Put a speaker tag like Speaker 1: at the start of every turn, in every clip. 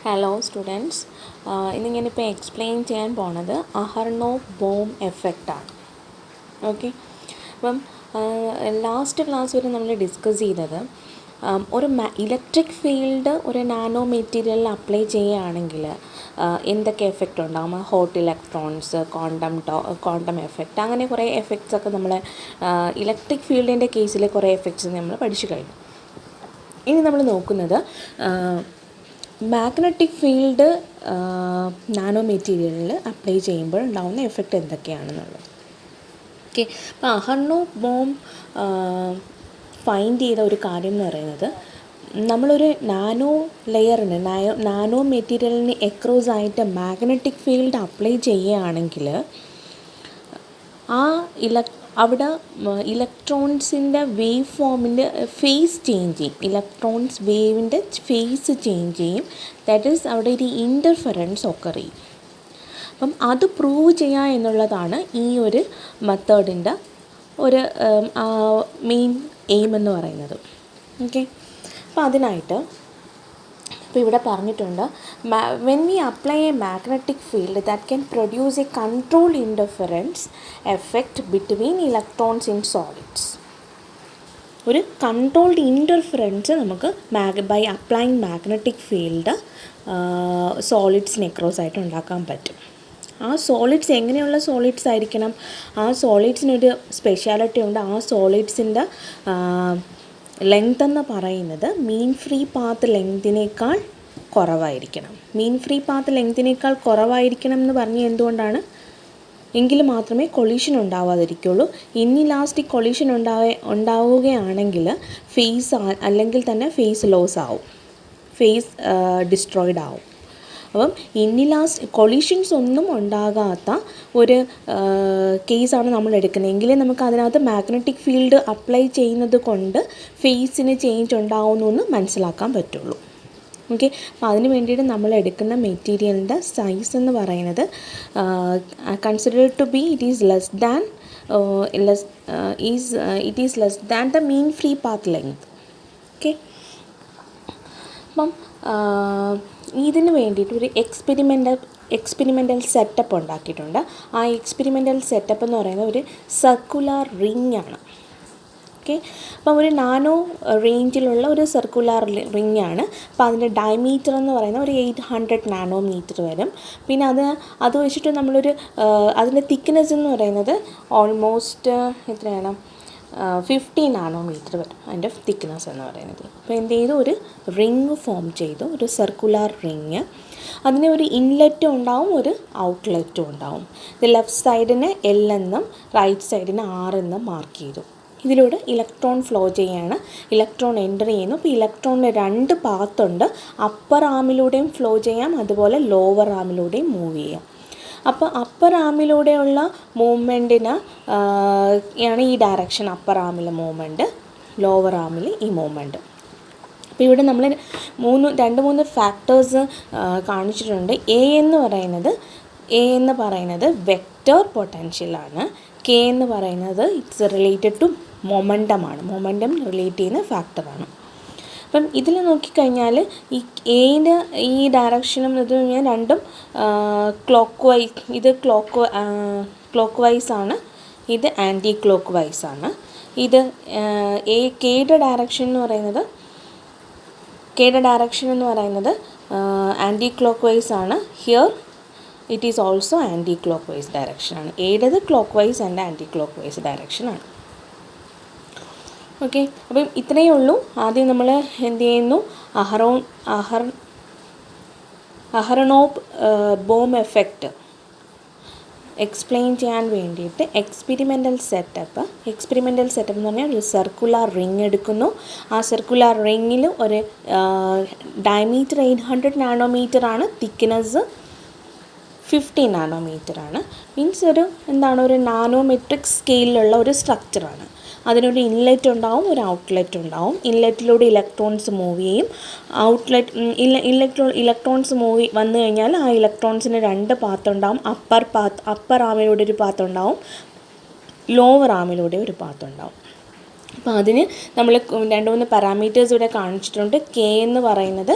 Speaker 1: Hello students, ഇന്നിങ്ങനിപ്പോൾ explain ചെയ്യാൻ പോണത് അഹർനോവ് ബോം എഫക്റ്റാണ്. Okay, അപ്പം ലാസ്റ്റ് ക്ലാസ് വരെ നമ്മൾ ഡിസ്കസ് ചെയ്തത് ഒരു ഇലക്ട്രിക് ഫീൽഡ് ഒരു നാനോ മെറ്റീരിയലിൽ അപ്ലൈ ചെയ്യുകയാണെങ്കിൽ എന്തൊക്കെ എഫക്റ്റ് ഉണ്ടാകും. ഹോട്ട് ഇലക്ട്രോൺസ്, ക്വാണ്ടം എഫക്റ്റ്, അങ്ങനെ കുറേ എഫക്ട്സ് ഒക്കെ നമ്മൾ ഇലക്ട്രിക് ഫീൽഡിൻ്റെ കേസിൽ കുറേ എഫക്ട്സ് നമ്മൾ പഠിച്ചു കഴിഞ്ഞു. ഇനി നമ്മൾ നോക്കുന്നത് മാഗ്നറ്റിക് ഫീൽഡ് നാനോ മെറ്റീരിയലിൽ അപ്ലൈ ചെയ്യുമ്പോൾ ഉണ്ടാകുന്ന എഫക്റ്റ് എന്തൊക്കെയാണെന്നുള്ളത്. ഓക്കെ, അപ്പോൾ അഹർനോവ് ബോം ഫൈൻഡ് ചെയ്ത ഒരു കാര്യം എന്ന് പറയുന്നത്, നമ്മളൊരു നാനോ ലെയറിന് നാനോ മെറ്റീരിയലിന് എക്രോസ് ആയിട്ട് മാഗ്നറ്റിക് ഫീൽഡ് അപ്ലൈ ചെയ്യുകയാണെങ്കിൽ അവിടെ ഇലക്ട്രോൺസിൻ്റെ വേവ് ഫോമിൻ്റെ ഫേസ് ചേഞ്ച് ചെയ്യും. ഇലക്ട്രോൺസ് വേവിൻ്റെ ഫേസ് ചേഞ്ച് ചെയ്യും. ദാറ്റ് ഈസ് അവിടെ ഒരു ഇൻ്റർഫെറൻസ് ഒക്കർ ചെയ്യും. അപ്പം അത് പ്രൂവ് ചെയ്യുക എന്നുള്ളതാണ് ഈ ഒരു മെത്തേഡിൻ്റെ ഒരു മെയിൻ എയിം എന്ന് പറയുന്നത്. ഓക്കെ, അപ്പോൾ അതിനായിട്ട് ഇപ്പോൾ ഇവിടെ പറഞ്ഞിട്ടുണ്ട്, when we apply a magnetic field that can produce a control interference effect between electrons in solids. ഒരു കൺട്രോൾഡ് ഇൻ്റർഫെറൻസ് നമുക്ക് ബൈ അപ്ലൈയിങ് മാഗ്നറ്റിക് ഫീൽഡ് സോളിഡ്സിന് എക്രോസ് ആയിട്ട് ഉണ്ടാക്കാൻ പറ്റും. ആ സോളിഡ്സ് എങ്ങനെയുള്ള സോളിഡ്സ് ആയിരിക്കണം? ആ സോളിഡ്സിനൊരു സ്പെഷ്യാലിറ്റി ഉണ്ട്. ആ സോളിഡ്സിൻ്റെ ലെങ്ത് എന്ന് പറയുന്നത് മീൻ ഫ്രീ പാത്ത് ലെങ്തിനേക്കാൾ കുറവായിരിക്കണം. മീൻ ഫ്രീ പാത്ത് ലെങ്തിനേക്കാൾ കുറവായിരിക്കണം എന്ന് പറഞ്ഞാൽ എന്തുകൊണ്ടാണ്? എങ്കിൽ മാത്രമേ കൊളീഷൻ ഉണ്ടാവാതിരിക്കുള്ളൂ. ഇന്നിലാസ്റ്റിക് കൊളീഷൻ ഉണ്ടാവുകയാണെങ്കിൽ ഫേസ് അല്ലെങ്കിൽ തന്നെ ഫേസ് ലോസ് ആവും, ഫേസ് ഡിസ്ട്രോയിഡ് ആവും. അപ്പം കൊളീഷൻസ് ഒന്നും ഉണ്ടാകാത്ത ഒരു കേസാണ് നമ്മൾ എടുക്കുന്നത്. എങ്കിലും നമുക്ക് അതിനകത്ത് മാഗ്നറ്റിക് ഫീൽഡ് അപ്ലൈ ചെയ്യുന്നത് കൊണ്ട് ഫേസിന് ചേഞ്ച് ഉണ്ടാവുന്നു എന്ന് മനസ്സിലാക്കാൻ പറ്റുള്ളൂ. ഓക്കെ, അപ്പോൾ അതിന് വേണ്ടിയിട്ട് നമ്മൾ എടുക്കുന്ന മെറ്റീരിയലിൻ്റെ സൈസ് എന്ന് പറയുന്നത് considered to be it is less than the mean free path length. Okay, അപ്പം ഇതിന് വേണ്ടിയിട്ട് ഒരു എക്സ്പെരിമെൻ്റൽ സെറ്റപ്പ് ഉണ്ടാക്കിയിട്ടുണ്ട്. ആ എക്സ്പെരിമെൻ്റൽ സെറ്റപ്പ് എന്ന് പറയുന്നത് ഒരു സർക്കുലർ റിംഗ് ആണ്. ഓക്കെ, അപ്പം ഒരു നാനോ റേഞ്ചിലുള്ള ഒരു സർക്കുലർ റിംഗ് ആണ്. അപ്പോൾ അതിൻ്റെ ഡയമീറ്റർ എന്ന് പറയുന്നത് ഒരു 800 നാനോമീറ്റർ വരും. പിന്നെ അത് വെച്ചിട്ട് നമ്മളൊരു അതിൻ്റെ തിക്നെസ് എന്ന് പറയുന്നത് ഓൾമോസ്റ്റ് എത്രയാണ്, 50 നാനോമീറ്റർ വരും അതിൻ്റെ തിക്നെസ് എന്ന് പറയുന്നത്. അപ്പോൾ എന്ത് ചെയ്തു, ഒരു റിങ് ഫോം ചെയ്തു, ഒരു സർക്കുലർ റിങ്. അതിന് ഒരു ഇൻലെറ്റും ഉണ്ടാവും, ഒരു ഔട്ട്ലെറ്റും ഉണ്ടാവും. ഇത് ലെഫ്റ്റ് സൈഡിന് L എന്നും റൈറ്റ് സൈഡിന് R എന്നും മാർക്ക് ചെയ്തു. ഇതിലൂടെ ഇലക്ട്രോൺ ഫ്ലോ ചെയ്യാണ്, ഇലക്ട്രോൺ എൻ്റർ ചെയ്യുന്നു. ഇപ്പോൾ ഇലക്ട്രോണിന് 2 പാത്തുണ്ട്. അപ്പർ ആമിലൂടെയും ഫ്ലോ ചെയ്യാം, അതുപോലെ ലോവർ ആമിലൂടെയും മൂവ് ചെയ്യാം. അപ്പോൾ അപ്പർ ആമിലൂടെയുള്ള മൂവ്മെൻറ്റിന് ആണ് ഈ ഡയറക്ഷൻ, അപ്പർ ആമിലെ മൂവ്മെൻറ്റ്, ലോവർ ആമിൽ ഈ മൂവ്മെൻറ്റ്. അപ്പോൾ ഇവിടെ നമ്മൾ 2-3 ഫാക്ടേഴ്സ് കാണിച്ചിട്ടുണ്ട്. എ എന്ന് പറയുന്നത് വെക്റ്റർ പൊട്ടൻഷ്യലാണ്. കെ എന്ന് പറയുന്നത് ഇറ്റ്സ് റിലേറ്റഡ് ടു മൊമെൻറ്റമാണ്, മൊമെൻറ്റം റിലേറ്റ് ചെയ്യുന്ന ഫാക്ടറാണ്. അപ്പം ഇതിൽ നോക്കിക്കഴിഞ്ഞാൽ ഈ എയുടെ ഈ ഡയറക്ഷനും ഇത് രണ്ടും ഇത് ക്ലോക്ക് വൈസാണ്, ഇത് ആൻറ്റി ക്ലോക്ക് വൈസാണ്. ഇത് കെയുടെ ഡയറക്ഷൻ എന്ന് പറയുന്നത് ആൻറ്റി ക്ലോക്ക് വൈസാണ്. Here it is also anti clock wise ഡയറക്ഷനാണ്. ഏടത് clock wise and anti clock wise ഡയറക്ഷനാണ്. ഓക്കെ, അപ്പം ഇത്രയേ ഉള്ളൂ. ആദ്യം നമ്മൾ എന്ത് ചെയ്യുന്നു, അഹർനോവ് ബോം എഫക്റ്റ് എക്സ്പ്ലെയിൻ ചെയ്യാൻ വേണ്ടിയിട്ട് എക്സ്പെരിമെൻ്റൽ സെറ്റപ്പ് എന്ന് പറഞ്ഞാൽ ഒരു സർക്കുലർ റിങ് എടുക്കുന്നു. ആ സർക്കുലർ റിങ്ങിൽ ഒരു ഡയമീറ്റർ 800 നാനോമീറ്റർ ആണ്, തിക്നെസ് 50 നാനോമീറ്റർ ആണ്. മീൻസ് ഒരു നാനോമെട്രിക് സ്കെയിലുള്ള ഒരു സ്ട്രക്ചറാണ്. അതിനൊരു ഇൻലെറ്റ് ഉണ്ടാവും, ഒരു ഔട്ട്ലെറ്റ് ഉണ്ടാവും. ഇൻലെറ്റിലൂടെ ഇലക്ട്രോൺസ് മൂവ് ചെയ്യും. ഇലക്ട്രോൺസ് വന്നു കഴിഞ്ഞാൽ ആ ഇലക്ട്രോൺസിന് 2 പാത്ത് ഉണ്ടാവും. അപ്പർ ആമിലൂടെ ഒരു പാത്ത് ഉണ്ടാവും, ലോവർ ആമിലൂടെ ഒരു പാത്ത് ഉണ്ടാവും. അപ്പോൾ അതിന് നമ്മൾ 2-3 പാരാമീറ്റേഴ്സ് ഇവിടെ കാണിച്ചിട്ടുണ്ട്. കെ എന്ന് പറയുന്നത്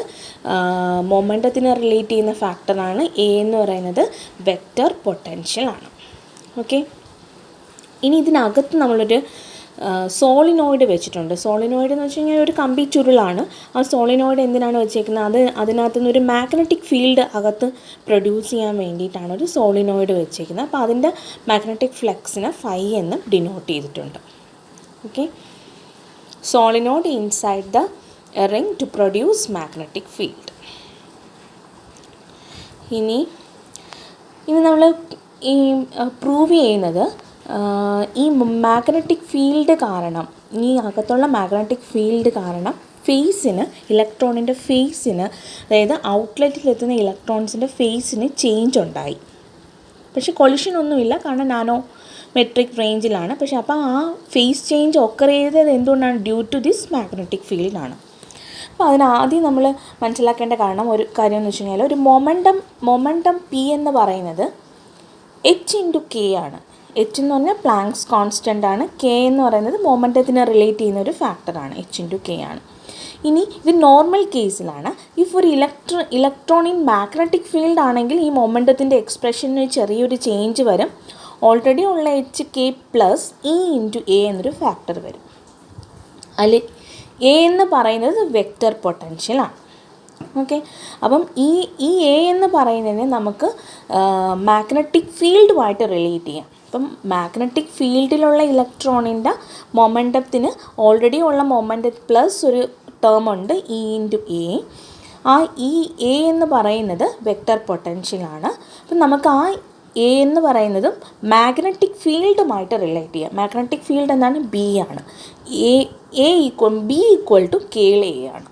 Speaker 1: മൊമെൻറ്റത്തിന് റിലേറ്റ് ചെയ്യുന്ന ഫാക്ടറാണ്. എ എന്ന് പറയുന്നത് വെക്റ്റർ പൊട്ടൻഷ്യൽ ആണ്. ഓക്കെ, ഇനി ഇതിനകത്ത് നമ്മളൊരു സോളിനോയിഡ് വെച്ചിട്ടുണ്ട്. സോളിനോയിഡ് എന്ന് വെച്ച് കഴിഞ്ഞാൽ ഒരു കമ്പി ചുരുളാണ്. ആ സോളിനോയിഡ് എന്തിനാണ് വെച്ചേക്കുന്നത്? അതിനകത്ത് നിന്നൊരു മാഗ്നറ്റിക് ഫീൽഡ് അകത്ത് പ്രൊഡ്യൂസ് ചെയ്യാൻ വേണ്ടിയിട്ടാണ് ഒരു സോളിനോയിഡ് വെച്ചേക്കുന്നത്. അപ്പോൾ അതിൻ്റെ മാഗ്നറ്റിക് ഫ്ലക്സിനെ ഫൈ എന്ന് ഡിനോട്ട് ചെയ്തിട്ടുണ്ട്. Okay, solenoid inside the ring to produce magnetic field. ഇനി നമ്മൾ ഈ പ്രൂവ് ചെയ്യുന്നത് ഈ മാഗ്നറ്റിക് ഫീൽഡ് കാരണം, ഈ അകത്തുള്ള മാഗ്നറ്റിക് ഫീൽഡ് കാരണം ഫേസിന്, ഇലക്ട്രോണിൻ്റെ ഫേസിന്, അതായത് ഔട്ട്ലെറ്റിലെത്തുന്ന ഇലക്ട്രോൺസിൻ്റെ ഫേസിന് ചേഞ്ച് ഉണ്ടായി. പക്ഷേ കൊളിഷൻ ഒന്നുമില്ല, കാരണം നാനോ മെട്രിക് റേഞ്ചിലാണ്. പക്ഷേ അപ്പോൾ ആ ഫേസ് ചേഞ്ച് ഒക്കർ ചെയ്തത് എന്തുകൊണ്ടാണ്? ഡ്യൂ ടു ദിസ് മാഗ്നറ്റിക് ഫീൽഡാണ്. അപ്പോൾ അതിനാദ്യം നമ്മൾ മനസ്സിലാക്കേണ്ട ഒരു കാര്യം എന്ന് വെച്ച് കഴിഞ്ഞാൽ, ഒരു മൊമെൻറ്റം പി എന്ന് പറയുന്നത് h/k ആണ്. h എന്ന് പറഞ്ഞാൽ പ്ലാങ്ക്സ് കോൺസ്റ്റൻ്റ് ആണ്. k എന്ന് പറയുന്നത് മൊമെൻറ്റത്തിന് റിലേറ്റ് ചെയ്യുന്ന ഒരു ഫാക്ടറാണ്. h/k ആണ്. ഇനി ഇത് നോർമൽ കേസിലാണ്. ഇഫ് ഒരു ഇലക്ട്രോൺ ഇൻ മാഗ്നറ്റിക് ഫീൽഡ് ആണെങ്കിൽ ഈ മൊമെൻറ്റത്തിൻ്റെ എക്സ്പ്രഷന് ചെറിയൊരു ചേഞ്ച് വരും. ഓൾറെഡി ഉള്ള hk പ്ലസ് e/a എന്നൊരു ഫാക്ടർ വരും. അതിൽ എ എന്ന് പറയുന്നത് വെക്റ്റർ പൊട്ടൻഷ്യലാണ്. ഓക്കെ, അപ്പം ഈ എ എന്ന് പറയുന്നതിന് നമുക്ക് മാഗ്നറ്റിക് ഫീൽഡുമായിട്ട് റിലേറ്റ് ചെയ്യാം. അപ്പം മാഗ്നറ്റിക് ഫീൽഡിലുള്ള ഇലക്ട്രോണിൻ്റെ മൊമെൻറ്റത്തിന് ഓൾറെഡി ഉള്ള മൊമെൻറ്റം പ്ലസ് ഒരു ടേം ഉണ്ട് e/a. ആ എ എന്ന് പറയുന്നത് വെക്റ്റർ പൊട്ടൻഷ്യലാണ്. അപ്പം നമുക്ക് ആ എ എന്ന് പറയുന്നതും മാഗ്നറ്റിക് ഫീൽഡുമായിട്ട് റിലേറ്റ് ചെയ്യാം. മാഗ്നറ്റിക് ഫീൽഡ് എന്താണ്? ബി ആണ്. ബി ഈക്വൽ ടു KA ആണ്.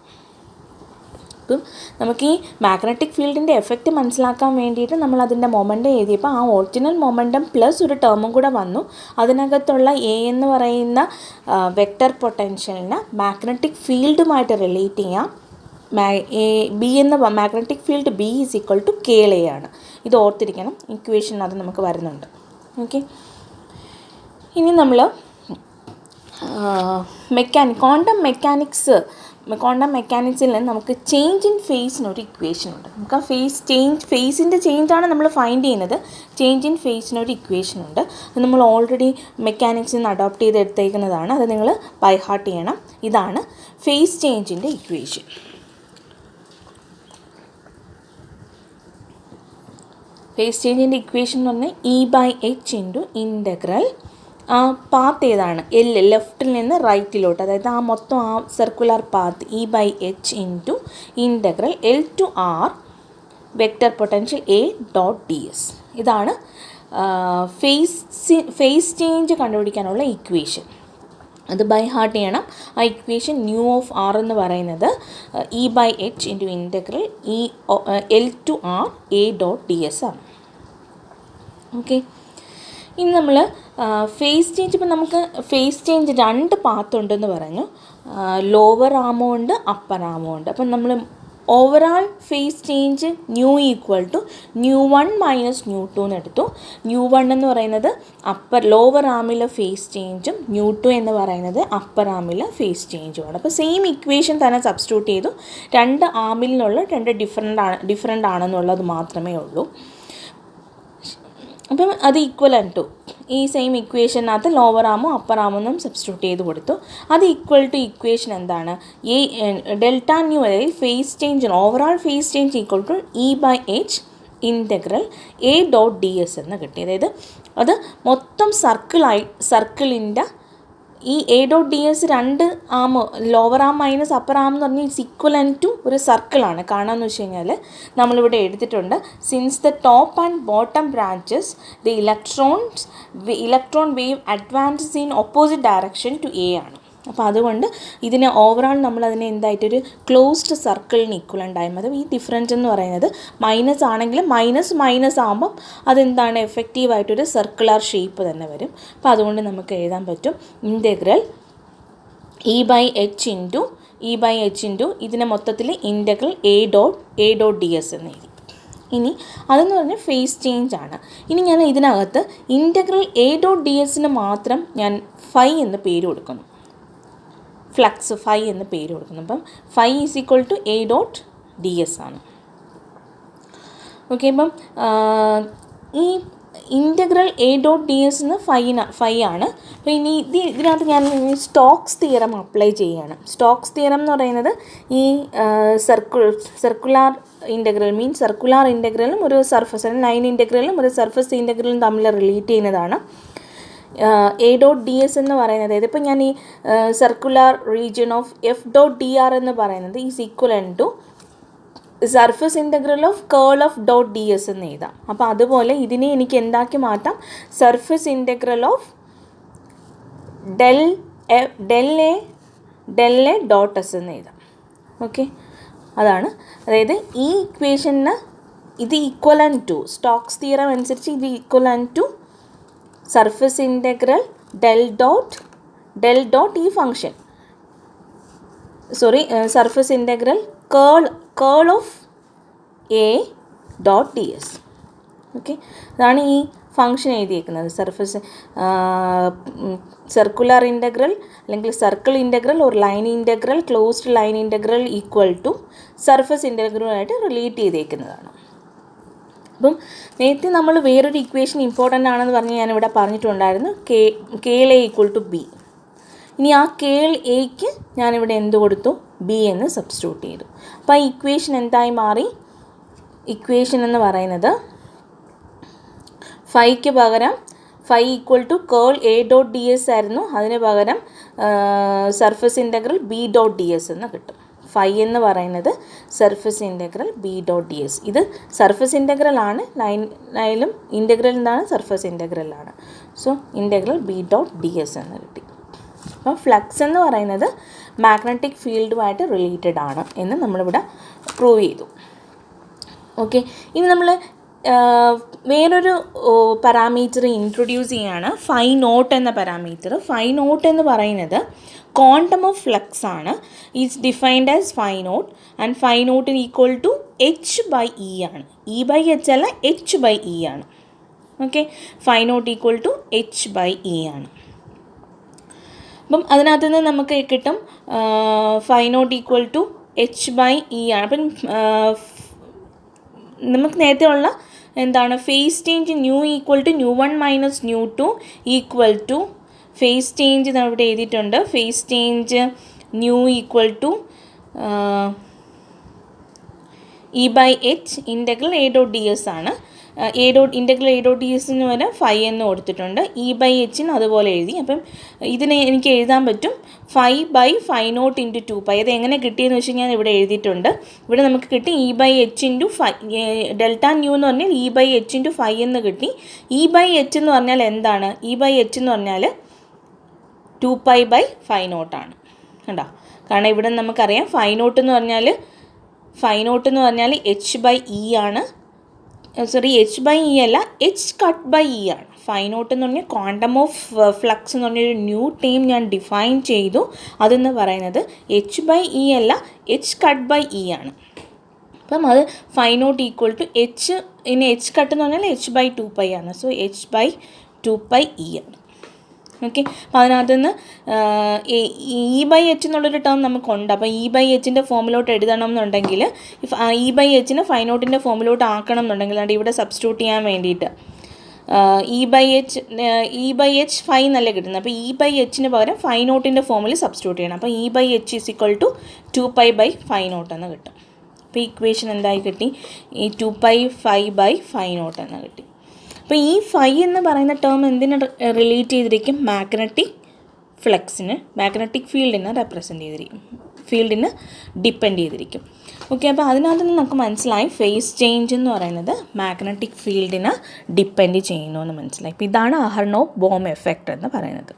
Speaker 1: അപ്പം നമുക്ക് ഈ മാഗ്നറ്റിക് ഫീൽഡിൻ്റെ എഫക്റ്റ് മനസ്സിലാക്കാൻ വേണ്ടിയിട്ട് നമ്മൾ അതിൻ്റെ മൊമെൻറ്റം എഴുതിയപ്പോൾ ആ ഒറിജിനൽ മൊമെൻറ്റം പ്ലസ് ഒരു ടേമും കൂടെ വന്നു. അതിനകത്തുള്ള എ എന്ന് പറയുന്ന വെക്റ്റർ പൊട്ടൻഷ്യലിന് മാഗ്നറ്റിക് ഫീൽഡുമായിട്ട് റിലേറ്റ് ചെയ്യാം. ബി എന്ന magnetic field B is equal to KA ആണ്. ഇത് ഓർത്തിരിക്കണം, ഇക്വേഷൻ അത് നമുക്ക് വരുന്നുണ്ട്. ഓക്കെ, ഇനി നമ്മൾ ക്വാണ്ടം മെക്കാനിക്സിൽ നമുക്ക് ചേഞ്ച് ഇൻ ഫേസിനൊരു ഇക്വേഷൻ ഉണ്ട്. നമുക്ക് ആ ഫേസിൻ്റെ ചേഞ്ചാണ് നമ്മൾ ഫൈൻഡ് ചെയ്യുന്നത്. ചേഞ്ച് ഇൻ ഫേസിനൊരു ഇക്വേഷൻ ഉണ്ട്. അത് നമ്മൾ ഓൾറെഡി മെക്കാനിക്സിൽ നിന്ന് അഡോപ്റ്റ് ചെയ്തെടുത്തേക്കുന്നതാണ്. അത് നിങ്ങൾ ബൈ ഹാർട്ട് ചെയ്യണം. ഇതാണ് ഫേസ് ചേഞ്ചിൻ്റെ ഇക്വേഷൻ. ഫേസ് ചേഞ്ചിൻ്റെ ഇക്വേഷൻ എന്ന് പറഞ്ഞാൽ E/h ഇൻറ്റു ഇൻ്റഗ്രൽ ആ പാത്ത് ഏതാണ്? ലെഫ്റ്റിൽ നിന്ന് റൈറ്റിലോട്ട്, അതായത് ആ മൊത്തം ആ circular path E/h into integral L to R vector potential A.ds. ഇതാണ് ഫേസ് ചേഞ്ച് കണ്ടുപിടിക്കാനുള്ള ഇക്വേഷൻ. അത് ബൈ ഹാർട്ട് ചെയ്യണം. ആ ഇക്വേഷൻ μ(r) എന്ന് പറയുന്നത് E/h into integral L to R A.ds ആണ്. ഓക്കെ, ഇനി നമ്മൾ ഫേസ് ചേഞ്ച്, ഇപ്പം നമുക്ക് ഫേസ് ചേഞ്ച് 2 പാത്ത് ഉണ്ടെന്ന് പറഞ്ഞു. ലോവർ ആമും ഉണ്ട്, അപ്പർ ആമും ഉണ്ട്. അപ്പം നമ്മൾ ഓവറാൾ ഫേസ് ചേഞ്ച് ν = μ1 മൈനസ് μ2 എന്ന് എടുത്തു. μ1 എന്ന് പറയുന്നത് ലോവർ ആമിലെ ഫേസ് ചേഞ്ചും μ2 എന്ന് പറയുന്നത് അപ്പർ ആമിലെ ഫേസ് ചേഞ്ചുമാണ്. അപ്പോൾ സെയിം ഇക്വേഷൻ തന്നെ സബ്സ്റ്റിറ്റ്യൂട്ട് ചെയ്തു. 2 ആമിൽ നിന്നുള്ള 2 ഡിഫറെൻ്റ് ആണെന്നുള്ളത് മാത്രമേ ഉള്ളൂ. അപ്പം അത് ഈക്വലൻ ടു ഈ സെയിം ഇക്വേഷനകത്ത് ലോവർ ആമോ അപ്പർ ആമോ എന്നും സബ്സ്റ്റിറ്റ്യൂട്ട് ചെയ്ത് കൊടുത്തു. അത് ഈക്വൽ ടു ഇക്വേഷൻ എന്താണ്? Δ അതായത് phase change, overall phase change equal to E/h integral A.ds എന്ന് കിട്ടി. അതായത് അത് മൊത്തം സർക്കിളിൻ്റെ ഈ A.ds 2 arm, lower arm minus upper arm എന്ന് പറഞ്ഞാൽ ഇറ്റ്സ് ഈക്വലൻ ടു ഒരു സർക്കിളാണ്. കാണാമെന്ന് വെച്ച് കഴിഞ്ഞാൽ നമ്മളിവിടെ എടുത്തിട്ടുണ്ട്. Since the top and bottom branches the electron wave advances in opposite direction to A ആണ്. അപ്പോൾ അതുകൊണ്ട് ഇതിനെ ഓവറാൾ നമ്മളതിനെ എന്തായിട്ടൊരു ക്ലോസ്ഡ് സർക്കിളിന് ഈക്വലൻ്റ് ആയി മതി. ഈ ഡിഫറൻസ് എന്ന് പറയുന്നത് മൈനസ് ആണെങ്കിലും മൈനസ് ആകുമ്പം അതെന്താണ് എഫക്റ്റീവായിട്ടൊരു സർക്കുലർ ഷേപ്പ് തന്നെ വരും. അപ്പോൾ അതുകൊണ്ട് നമുക്ക് എഴുതാൻ പറ്റും ഇൻ്റഗ്രൽ E/h ഇൻറ്റു ഇതിനെ മൊത്തത്തിൽ ഇൻ്റഗ്രൽ A.ds എന്ന് എഴുതി. ഇനി അതെന്ന് പറഞ്ഞാൽ ഫേസ് ചേഞ്ച് ആണ്. ഇനി ഞാൻ ഇതിനകത്ത് ഇൻ്റഗ്രൽ A.ds മാത്രം ഞാൻ ഫൈ എന്ന് പേര് കൊടുക്കുന്നു. ഫ്ലക്സ് ഫൈ എന്ന് പേര് കൊടുക്കുന്നു. അപ്പം phi is equal to A dot D S ആണ്. ഓക്കെ, അപ്പം ഈ integral A dot D S എന്ന് ഫൈ ആണ്. അപ്പോൾ ഇനി ഇതിനകത്ത് ഞാൻ സ്റ്റോക്സ് തിയറം അപ്ലൈ ചെയ്യുകയാണ്. സ്റ്റോക്സ് തിയറം എന്ന് പറയുന്നത് ഈ സർക്കുലാർ ഇൻ്റഗ്രൽ മീൻസ് സർക്കുലാർ ഇൻ്റഗ്രലും ഒരു സർഫസ് ലൈൻ ഇൻ്റഗ്രലും ഒരു സർഫസ് ഇൻ്റഗ്രലും തമ്മിൽ റിലേറ്റ് ചെയ്യുന്നതാണ്. എ ഡോട്ട് ഡി എസ് എന്ന് പറയുന്നത് ഇതിപ്പോൾ ഞാൻ ഈ circular region of F dot D R എന്ന് പറയുന്നത് is equal to surface integral of curl of dot D S എന്ന് എഴുതാം. അപ്പോൾ അതുപോലെ ഇതിനെ എനിക്ക് എന്താക്കി മാറ്റാം, surface integral of del A dot S എന്ന് എഴുതാം. ഓക്കെ, അതാണ്. അതായത് ഈ ഇക്വേഷന് ഇത് ഈക്വലൻ ടു സ്റ്റോക്സ് തിയറം അനുസരിച്ച് ഇത് equal to surface integral del dot ഈ function surface integral curl of A dot D S. Okay, അതാണ് ഈ ഫംഗ്ഷൻ എഴുതിയേക്കുന്നത്. സർക്കുലർ ഇൻ്റഗ്രൽ അല്ലെങ്കിൽ സർക്കിൾ ഇൻ്റഗ്രൽ ഒരു line integral closed line integral equal to surface ഇൻ്റഗ്രലുമായിട്ട് relate ചെയ്തേക്കുന്നതാണ്. അപ്പം നേരത്തെ നമ്മൾ വേറൊരു ഇക്വേഷൻ ഇമ്പോർട്ടൻ്റ് ആണെന്ന് പറഞ്ഞ് ഞാനിവിടെ പറഞ്ഞിട്ടുണ്ടായിരുന്നു, കേൾ എ ഈക്വൽ ടു ബി. ഇനി ആ കേൾ എക്ക് ഞാനിവിടെ എന്ത് കൊടുത്തു, ബി എന്ന് സബ്സ്റ്റിറ്റ്യൂട്ട് ചെയ്തു. അപ്പോൾ ആ ഇക്വേഷൻ എന്തായി മാറി, ഇക്വേഷൻ എന്ന് പറയുന്നത് ഫൈക്ക് പകരം phi equal to curl A dot D S ആയിരുന്നു, അതിന് പകരം surface integral B dot D S എന്ന് കിട്ടും. ഫൈ എന്ന് പറയുന്നത് surface integral B dot D S. ഇത് സർഫസ് ഇൻ്റഗ്രൽ ആണ്, ലൈനിലും ഇൻ്റഗ്രൽ എന്താണ്, സർഫസ് ഇൻ്റഗ്രലാണ്. So integral B dot D S എന്ന് കിട്ടി. അപ്പോൾ ഫ്ലക്സ് എന്ന് പറയുന്നത് മാഗ്നറ്റിക് ഫീൽഡുമായിട്ട് റിലേറ്റഡ് ആണ് എന്ന് നമ്മളിവിടെ പ്രൂവ് ചെയ്തു. ഓക്കെ, ഇനി നമ്മൾ വേറൊരു പാരാമീറ്റർ ഇൻട്രൊഡ്യൂസ് ചെയ്യാണ്, ഫൈ നോട്ട് എന്ന പാരാമീറ്റർ. ഫൈ നോട്ട് എന്ന് പറയുന്നത് ക്വാണ്ടം ഓഫ് ഫ്ലക്സ് ആണ്. Is defined as phi nought and phi നോട്ടിന് equal to H by E ആണ്. ഇ ബൈ എച്ച് അല്ല, എച്ച് ബൈ ഇ ആണ്. Okay, phi not equal to H by E ആണ്. അപ്പം അതിനകത്ത് നിന്ന് നമുക്ക് കിട്ടും phi not equal to H by E ആണ്. അപ്പം നമുക്ക് നേരത്തെ ഉള്ള എന്താണ്, phase change nu equal to nu 1 minus nu 2 equal to phase change നമ്മളിവിടെ എഴുതിയിട്ടുണ്ട്. Phase change nu equal to E by H integral A dot D S ആണ്. Integral A dot D എസിന് വരെ ഫൈ എന്ന് കൊടുത്തിട്ടുണ്ട്. ഇ ബൈ എച്ചിന് അതുപോലെ എഴുതി. അപ്പം ഇതിനെ എനിക്ക് എഴുതാൻ പറ്റും phi by phi nought into 2π. അത് എങ്ങനെ കിട്ടിയെന്ന് വെച്ച് ഞാൻ ഇവിടെ എഴുതിയിട്ടുണ്ട്. ഇവിടെ നമുക്ക് കിട്ടി E by H into phi, delta nu എന്ന് പറഞ്ഞാൽ E by H into phi എന്ന് കിട്ടി. ഇ ബൈ എച്ച് എന്ന് പറഞ്ഞാൽ എന്താണ്, ഇ ബൈ എച്ച് എന്ന് പറഞ്ഞാൽ 2π ബൈ ഫൈ നോട്ടാണ്. കണ്ടോ, കാരണം ഇവിടെ നമുക്കറിയാം ഫൈ നോട്ട് എന്ന് പറഞ്ഞാൽ എച്ച് ബൈ ഇ ആണ്. എച്ച് ബൈ ഇ അല്ല, എച്ച് കട്ട് ബൈ ഇ ആണ്. ഫൈ നോട്ട് എന്ന് പറഞ്ഞാൽ ക്വാണ്ടം ഓഫ് ഫ്ലക്സ് എന്ന് പറഞ്ഞൊരു ന്യൂ ടേം ഞാൻ ഡിഫൈൻ ചെയ്തു. അതെന്ന് പറയുന്നത് എച്ച് ബൈ ഇ അല്ല, എച്ച് കട്ട് ബൈ ഇ ആണ്. അപ്പം അത് phi not equal to H, ഇനി എച്ച് കട്ട് എന്ന് പറഞ്ഞാൽ എച്ച് ബൈ 2π ആണ്. സോ എച്ച് ബൈ 2π ഇ ആണ്. ഓക്കെ, അപ്പോൾ അതിനകത്ത് നിന്ന് ഇ ബൈ എച്ച് എന്നുള്ളൊരു ടേം നമുക്കുണ്ട്. അപ്പോൾ ഇ ബൈ എച്ചിൻ്റെ ഫോമിലോട്ട് എഴുതണം എന്നുണ്ടെങ്കിൽ, ഇ ബൈ എച്ചിന് ഫൈ നോട്ടിൻ്റെ ഫോമിലോട്ട് ആക്കണം എന്നുണ്ടെങ്കിൽ അത് ഇവിടെ സബ്സ്റ്റിറ്റ്യൂട്ട് ചെയ്യാൻ വേണ്ടിയിട്ട് ഇ ബൈ എച്ച് ഫൈ എന്നല്ലേ കിട്ടുന്നത്. അപ്പോൾ ഇ ബൈ എച്ചിന് പകരം ഫൈ നോട്ടിൻ്റെ ഫോമിൽ സബ്സ്റ്റിറ്റ്യൂട്ട് ചെയ്യണം. അപ്പോൾ E by H is equal to 2π by phi nought എന്ന് കിട്ടും. അപ്പോൾ ഇക്വേഷൻ എന്തായി കിട്ടി, ഈ 2π ഫൈ ബൈ ഫൈ നോട്ട് എന്ന് കിട്ടി. അപ്പോൾ ഈ ഫൈ എന്ന് പറയുന്ന ടേം എന്തിന് റിലേറ്റ് ചെയ്തിരിക്കും, മാഗ്നറ്റിക് ഫീൽഡിനെ റെപ്രസെൻ്റ് ചെയ്തിരിക്കും, ഫീൽഡിന് ഡിപ്പെൻഡ് ചെയ്തിരിക്കും. ഓക്കെ, അപ്പോൾ അതിനകത്ത് നിന്ന് നമുക്ക് മനസ്സിലായി ഫേസ് ചേഞ്ച് എന്ന് പറയുന്നത് മാഗ്നറ്റിക് ഫീൽഡിനെ ഡിപ്പെൻഡ് ചെയ്യുന്നു എന്ന് മനസ്സിലായി. അപ്പോൾ ഇതാണ് അഹർനോവ് ബോം എഫക്റ്റ് എന്ന് പറയുന്നത്.